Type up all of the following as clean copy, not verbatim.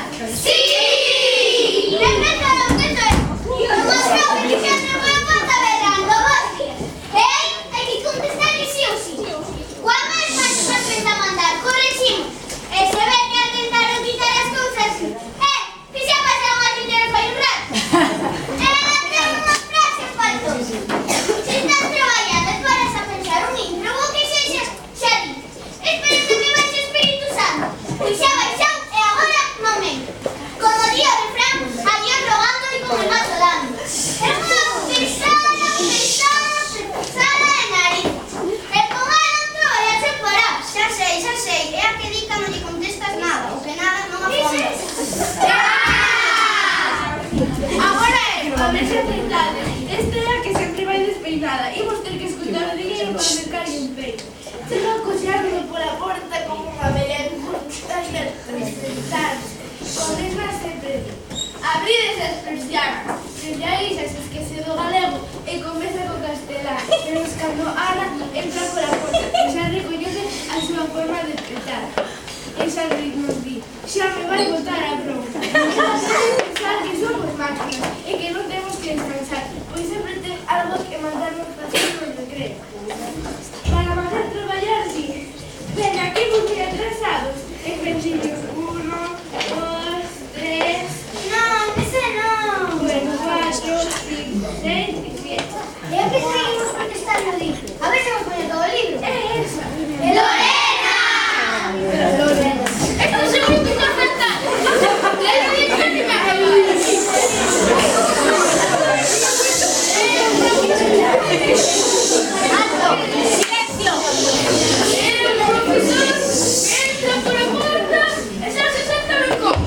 empezar? ¡Sí! Empezamos, que eso é unha competición de Pontevedra no bosque. E hai que contestar que sí ou sí. Cando as pasos aprenda a mandar, correximos. E se ve que al tentaron quitar as cousas, que xa pasaron as enteras fai un rato. Ten unha frase, faltou. Se estás traballando e paras a pensar un intro ou que sexa, xa di. Espero que me baixe o Espírito Santo. Pois xa baixou e agora momento. Como di o refrán, a Dios rogando e con el mazo dando. É unha pesada de nariz. E con ela entro e a separar. Xa sei. É a que di que non lle contestas nada. O que nada non afonda. Agora é, a ver se acertades. Esta é a que sempre vai despeinada. Imos ter que escutar o dinheiro para mercarlle un peito. Se non coxarme pola porta como unha belén montaña de presentarse. Con mesma sempre di. Abrides as persianas. Desde aí xa se esquece do galego e comeza co castelán. Pero cando Ana entra pola porta e xa recoñece a súa forma de petar. Esa ritmos di, xa me vai botar a bronca. Pensar que somos máquinas e que non temos que descansar, pois sempre ten algo que mandarnos facer no recreo. Para mandar traballar, si. Ven, aquí muy atrasados. En principios 1, 2, 3... Non, ese non. Bueno, 4, 5, 6 y 7. E a que seguimos contestando o libro. A ver se vos poñer todo o libro. É esa. Lorena! Lorena. Esto seguro que te acertar. Lorena, dice que me ¡alto! ¡Silencio! El profesor entra por la puerta y se sienta en el copo.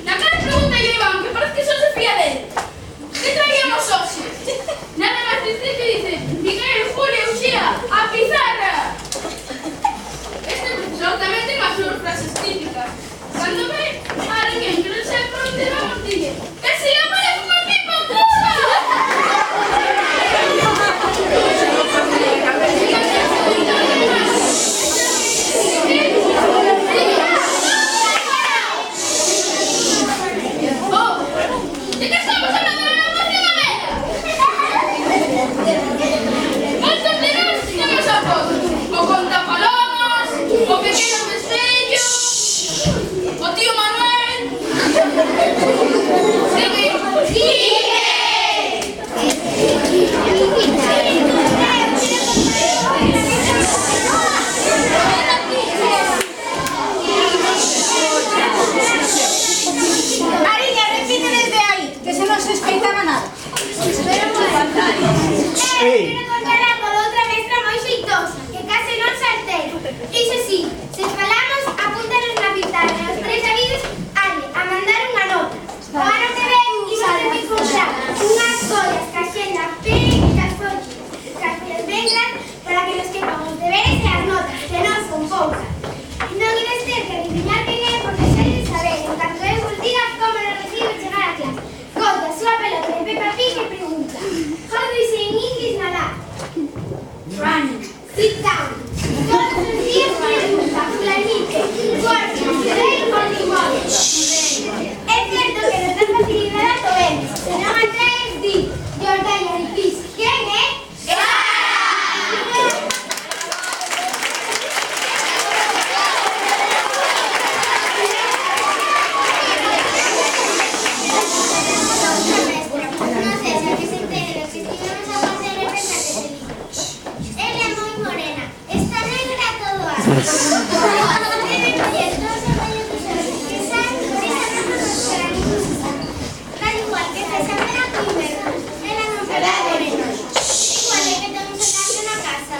La cara pregunta yo Iván, que parece que son se fía de él. ¿Qué traíamos hoxe? Nada más dice que dice Miguel, Julio, Uxía, a pizarra. Este profesor tamén ten as súas frases típicas. Cando ve a alguén que non sabe por onde vamos, dille que se eu parece unha pipa puta. ¿De qué estamos hablando de la emoción galera? Moitos de nós temos apodos. O Contapalomas, o Pequeno Destello, o Tío Manuel. Mariña, repite desde aí, que se non se espeitaba nada. Pero bueno, quero contar algo de outra mestra moi xeitosa, que case non saltero. Iso sí, se falamos, apúntanos na pizarra, os tres amigos, a mandar unha nota. O ano que ven, imos ter que comprar unhas follas que axenda pecas follas vengan para que nos quepan os deberes e as notas, que non son poucas. Non ides ter que adivinar quen é, porque xa ides saber, en canto eu vos diga como nos recibe chegar a clase. Conta a súa pelota de Peppa Pig e pregunta: How do you say in English nadar? Running. Sit down. Todos os días pregunta, fulanito, what is today or tomorrow? É certo que nos dan facilidade a toemes. Se non atraes, di, Jordania Ripis. Quen é? Non sei se a que se entere dos que estivemos a facer representantes de libro. Ela é moi morena, está negra todo o ano. Debe coller todos os rayos dos ollos que saen, esa non nos para ningún sitio. Da igual que sexa verán ou inverno, ela non será morena. Igual é que temos a casa na casa.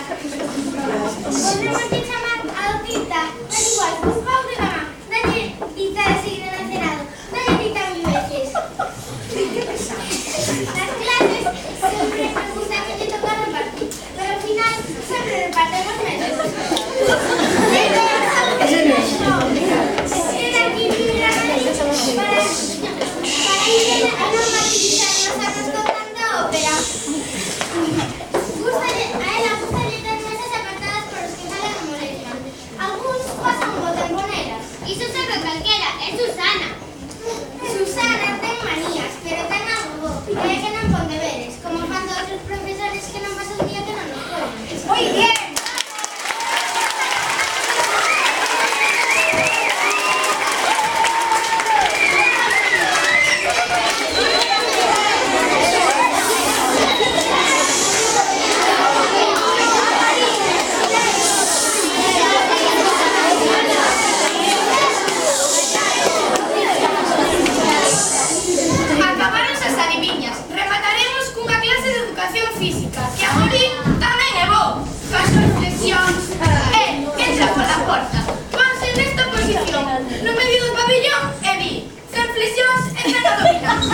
Podemos que chamar a Pita, da igual, un pau de mamá, dalle Pita a seguir relacionado, dalle Pita mil veces. Nas clases sempre nos gusta que lle toca repartir, pero ao final sempre repartemos menos. Era aquí primeira vez para ir a normativizar nos anos con tanta ópera. Muy bien. Acabaronse as adiviñas. Remataremos cunha clase de educación física, que a morir tamén é bo. Faz reflexións. Entra pola porta. Ponse nesta posición, no medio do pabellón, e di: sen flexións, entra na dominante.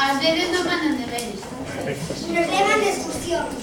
Ás veces non mandan deberes. Nos levan de excursión.